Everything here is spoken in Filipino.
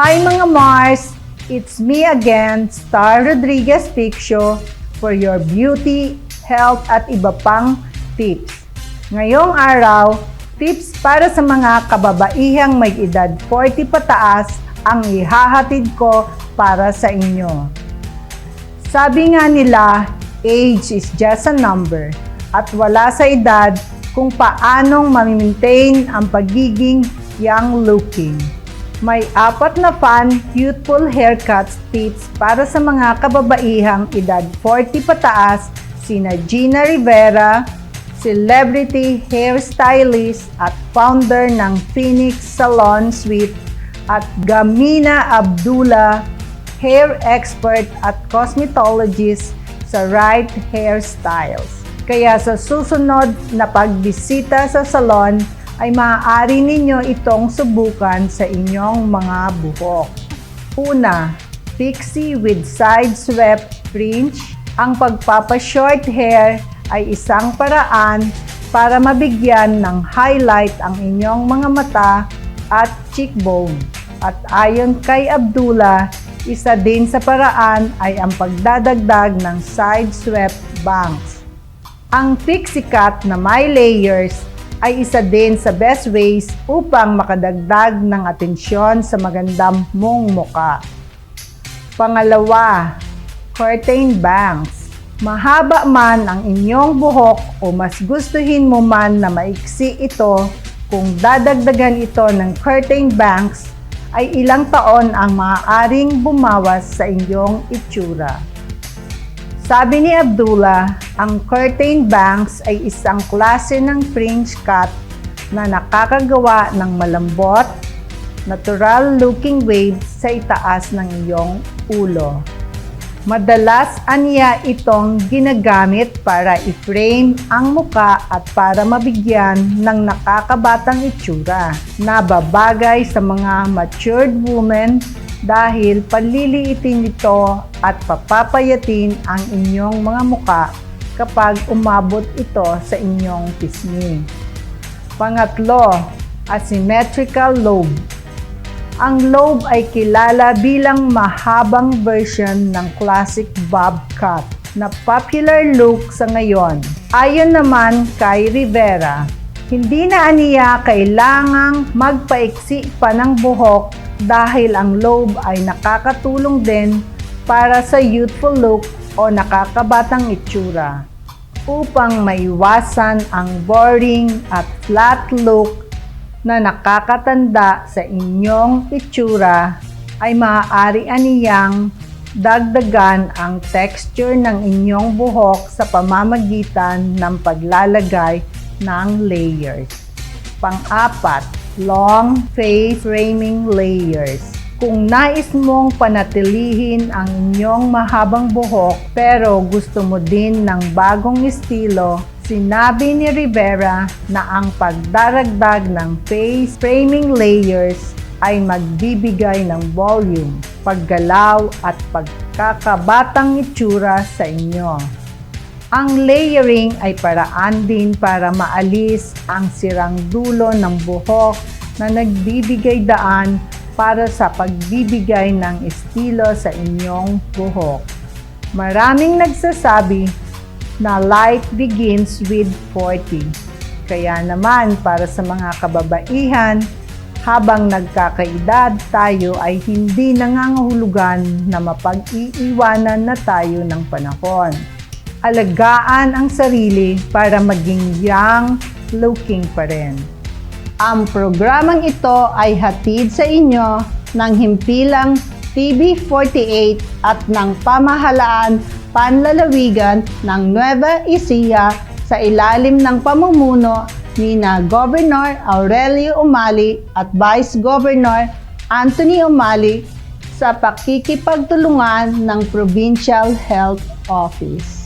Hi mga Mars! It's me again, Star Rodriguez Piccio, for your beauty, health at iba pang tips. Ngayong araw, tips para sa mga kababaihang may edad 40 pataas ang ihahatid ko para sa inyo. Sabi nga nila, age is just a number at wala sa edad kung paanong mamimaintain ang pagiging young looking. May 4 na fun, youthful haircuts tips para sa mga kababaihang edad 40 pataas, sina Gina Rivera, celebrity hairstylist at founder ng Phoenix Salon Suite, at Gamina Abdullah, hair expert at cosmetologist sa Right Hairstyles. Kaya sa susunod na pagbisita sa salon, ay maaari ninyo itong subukan sa inyong mga buhok. Una, pixie with side swept fringe. Ang pagpapa-short hair ay isang paraan para mabigyan ng highlight ang inyong mga mata at cheekbone. At ayon kay Abdullah, isa din sa paraan ay ang pagdadagdag ng side swept bangs. Ang pixie cut na may layers ay isa din sa best ways upang makadagdag ng atensyon sa magandang mong muka. Pangalawa, curtain bangs. Mahaba man ang inyong buhok o mas gustuhin mo man na maiksi ito, kung dadagdagan ito ng curtain bangs, ay ilang taon ang maaaring bumawas sa inyong itsura. Sabi ni Abdullah, ang curtain bangs ay isang klase ng fringe cut na nakakagawa ng malambot, natural-looking waves sa itaas ng iyong ulo. Madalas aniya itong ginagamit para i-frame ang muka at para mabigyan ng nakakabatang itsura na babagay sa mga matured women dahil paliliitin ito at papapayatin ang inyong mga muka kapag umabot ito sa inyong pisngi. Pangatlo, asymmetrical lobe. Ang lobe ay kilala bilang mahabang version ng classic bob cut na popular look sa ngayon. Ayon naman kay Rivera, hindi na aniya kailangang magpaiksi pa ng buhok dahil ang lobe ay nakakatulong din para sa youthful look o nakakabatang itsura. Upang maiwasan ang boring at flat look na nakakatanda sa inyong itsura, ay maaari aniyang dagdagan ang texture ng inyong buhok sa pamamagitan ng paglalagay ng layers. Pang-4, long face framing layers. Kung nais mong panatilihin ang inyong mahabang buhok pero gusto mo din ng bagong estilo, sinabi ni Rivera na ang pagdaragdag ng face framing layers ay magbibigay ng volume, paggalaw at pagkakabatang itsura sa inyo. Ang layering ay paraan din para maalis ang sirang dulo ng buhok na nagbibigay daan para sa pagbibigay ng estilo sa inyong buhok. Maraming nagsasabi na life begins with 40. Kaya naman para sa mga kababaihan, habang nagkakaedad tayo ay hindi nangangahulugan na mapag-iiwanan na tayo ng panahon. Alagaan ang sarili para maging young looking pa rin. Ang programang ito ay hatid sa inyo ng himpilang TV48 at ng pamahalaan panlalawigan ng Nueva Ecija sa ilalim ng pamumuno ni Governor Aurelio Umali at Vice Governor Anthony Umali sa pakikipagtulungan ng Provincial Health Office.